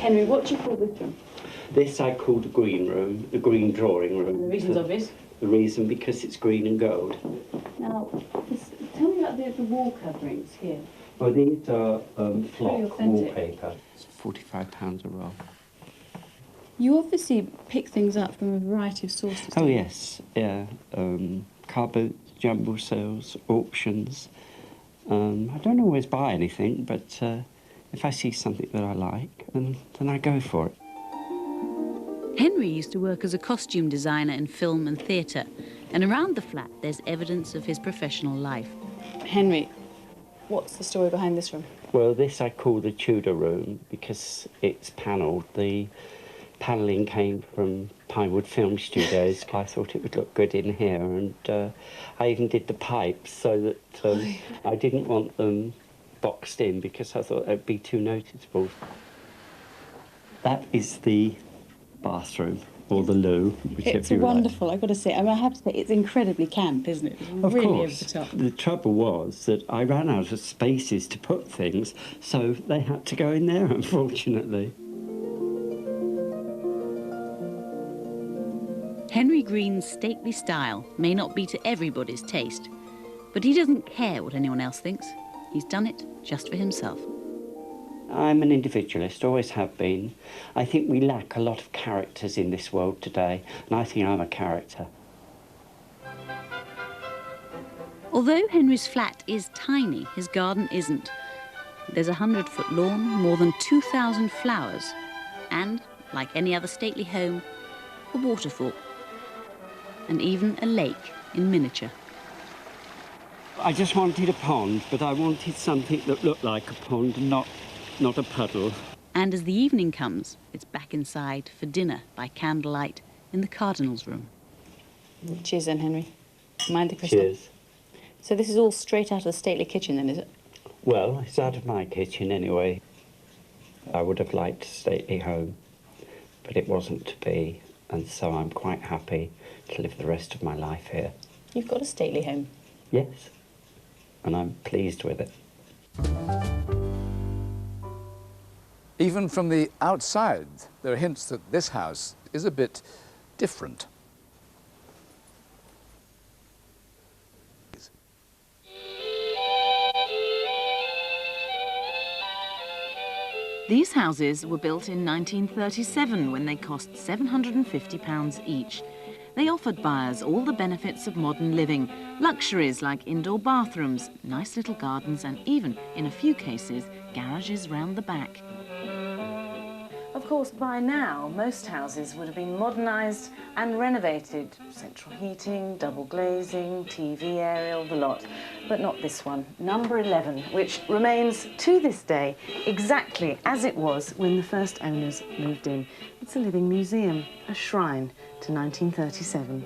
Henry, what do you call this room? This I call the green room, the green drawing room. And the reason's obvious. The reason, because it's green and gold. Now, tell me about the wall coverings here. Well, these are flock authentic. wallpaper. It's £45 a roll. You obviously pick things up from a variety of sources. Oh, yes, yeah. Car boots, jumble sales, auctions. I don't always buy anything, but if I see something that I like, then I go for it. Henry used to work as a costume designer in film and theatre, and around the flat there's evidence of his professional life. Henry, what's the story behind this room? Well, this I call the Tudor room because it's panelled. The panelling came from Pinewood Film Studios. I thought it would look good in here, and I even did the pipes so that I didn't want them boxed in because I thought they'd be too noticeable. That is the bathroom, or the loo, whichever It's you like. wonderful, I've got to say. I mean, I have to say, it's incredibly camp, isn't it? It's Of really course. over the top. The trouble was that I ran out of spaces to put things, so they had to go in there, unfortunately. Henry Green's stately style may not be to everybody's taste, but he doesn't care what anyone else thinks. He's done it just for himself. I'm an individualist, always have been. I think we lack a lot of characters in this world today, and I think I'm a character. Although Henry's flat is tiny, his garden isn't. There's a 100-foot lawn, more than 2,000 flowers, and, like any other stately home, a waterfall, and even a lake in miniature. I just wanted a pond, but I wanted something that looked like a pond and not a puddle. And as the evening comes, it's back inside for dinner by candlelight in the Cardinal's room. Cheers then, Henry. Mind the crystal. Cheers. So this is all straight out of the stately kitchen then, is it? Well, it's out of my kitchen anyway. I would have liked a stately home, but it wasn't to be, and so I'm quite happy to live the rest of my life here. You've got a stately home. Yes, and I'm pleased with it. Even from the outside, there are hints that this house is a bit different. These houses were built in 1937 when they cost £750 each. They offered buyers all the benefits of modern living, luxuries like indoor bathrooms, nice little gardens, and even, in a few cases, garages round the back. Of course, by now, most houses would have been modernised and renovated. Central heating, double glazing, TV aerial, the lot. But not this one, number 11, which remains, to this day, exactly as it was when the first owners moved in. It's a living museum, a shrine to 1937.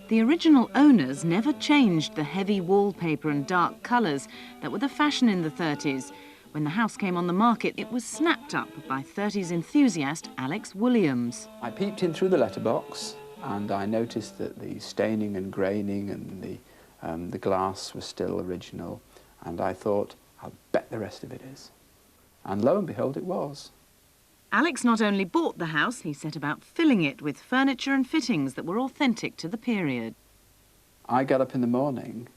The original owners never changed the heavy wallpaper and dark colours that were the fashion in the 30s. When the house came on the market, it was snapped up by 30s enthusiast Alex Williams. I peeped in through the letterbox and I noticed that the staining and graining and the glass was still original, and I thought, I'll bet the rest of it is. And lo and behold, it was. Alex not only bought the house, he set about filling it with furniture and fittings that were authentic to the period. I get up in the morning,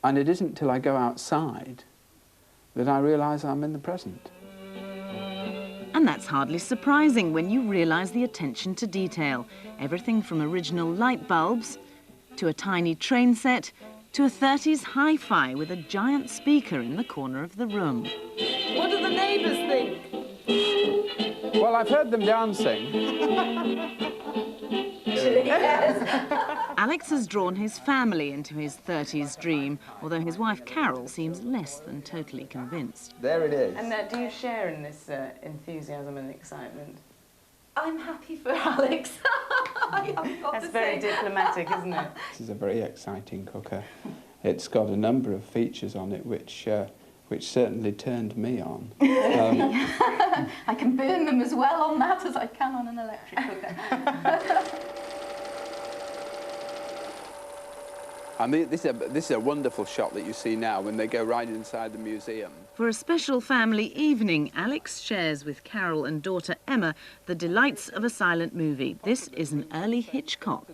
and it isn't till I go outside that I realise I'm in the present. And that's hardly surprising when you realise the attention to detail. Everything from original light bulbs, to a tiny train set, to a 30s hi-fi with a giant speaker in the corner of the room. What do the neighbours think? Well, I've heard them dancing. Alex has drawn his family into his 30s dream, although his wife Carol seems less than totally convinced. There it is. And do you share in this enthusiasm and excitement? I'm happy for Alex. That's very diplomatic, isn't it? This is a very exciting cooker. It's got a number of features on it which certainly turned me on. I can burn them as well on that as I can on an electric cooker. I mean, this is a wonderful shot that you see now when they go right inside the museum. For a special family evening, Alex shares with Carol and daughter Emma the delights of a silent movie. This is an early Hitchcock.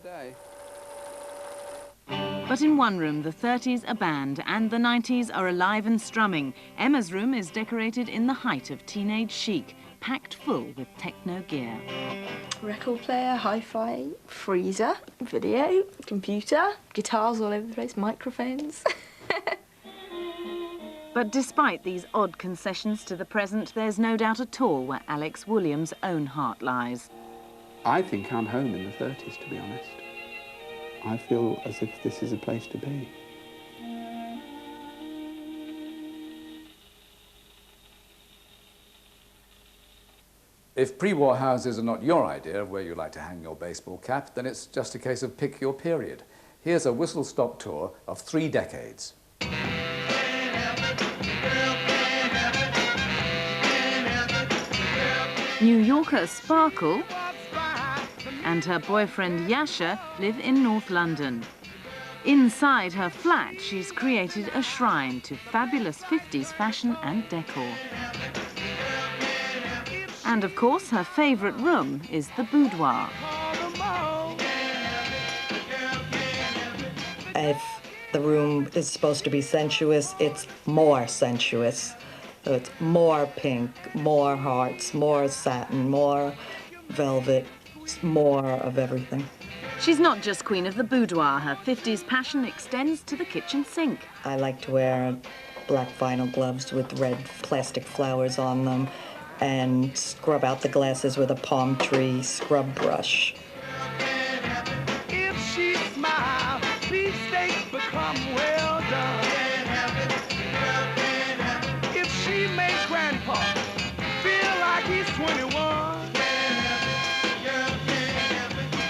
But in one room, the 30s are banned and the 90s are alive and strumming. Emma's room is decorated in the height of teenage chic, packed full with techno gear. Record player, hi-fi, freezer, video, computer, guitars all over the place, microphones. But despite these odd concessions to the present, there's no doubt at all where Alex Williams' own heart lies. I think I'm home in the 30s, to be honest. I feel as if this is a place to be. If pre-war houses are not your idea of where you like to hang your baseball cap, then it's just a case of pick your period. Here's a whistle-stop tour of 3 decades. New Yorker Sparkle and her boyfriend Yasha live in North London. Inside her flat, she's created a shrine to fabulous 50s fashion and decor. And of course, her favourite room is the boudoir. If the room is supposed to be sensuous, it's more sensuous. So it's more pink, more hearts, more satin, more velvet, more of everything. She's not just queen of the boudoir. Her 50s passion extends to the kitchen sink. I like to wear black vinyl gloves with red plastic flowers on them and scrub out the glasses with a palm tree scrub brush. If she smiles, beefsteaks become well done. If she makes Grandpa feel like he's 21.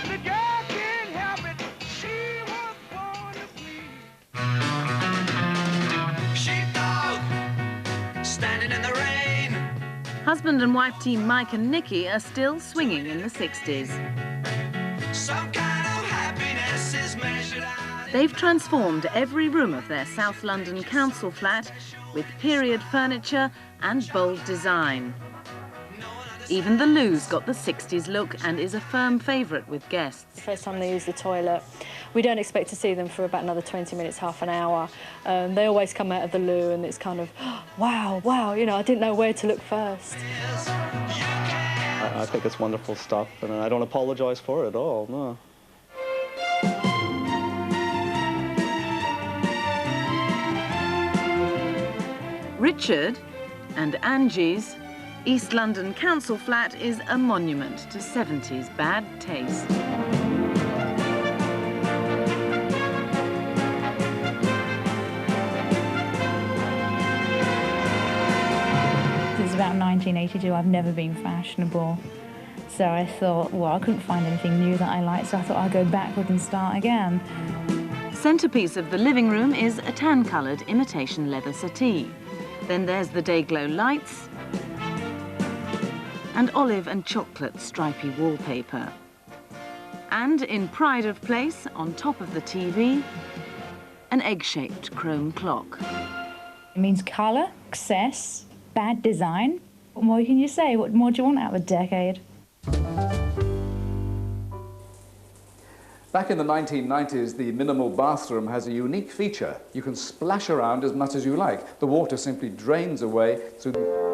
The girl can't help it, she was born to please. Sheepdog, standing in the rain. Husband and wife team Mike and Nikki are still swinging in the 60s. Some kind of happiness is measured out. They've transformed every room of their South London council flat with period furniture and bold design. Even the loo's got the 60s look and is a firm favourite with guests. The first time they use the toilet, we don't expect to see them for about another 20 minutes, half an hour. They always come out of the loo and it's kind of, wow, wow, you know, I didn't know where to look first. I think it's wonderful stuff and I don't apologise for it at all, no. Richard and Angie's East London council flat is a monument to 70s bad taste. It's about 1982. I've never been fashionable. So I thought, well, I couldn't find anything new that I liked, so I thought I'd go backward and start again. Centrepiece of the living room is a tan-coloured imitation leather settee. Then there's the day-glow lights and olive and chocolate stripy wallpaper. And in pride of place, on top of the TV, an egg-shaped chrome clock. It means colour, excess, bad design. What more can you say? What more do you want out of a decade? Back in the 1990s, the minimal bathroom has a unique feature. You can splash around as much as you like. The water simply drains away through the...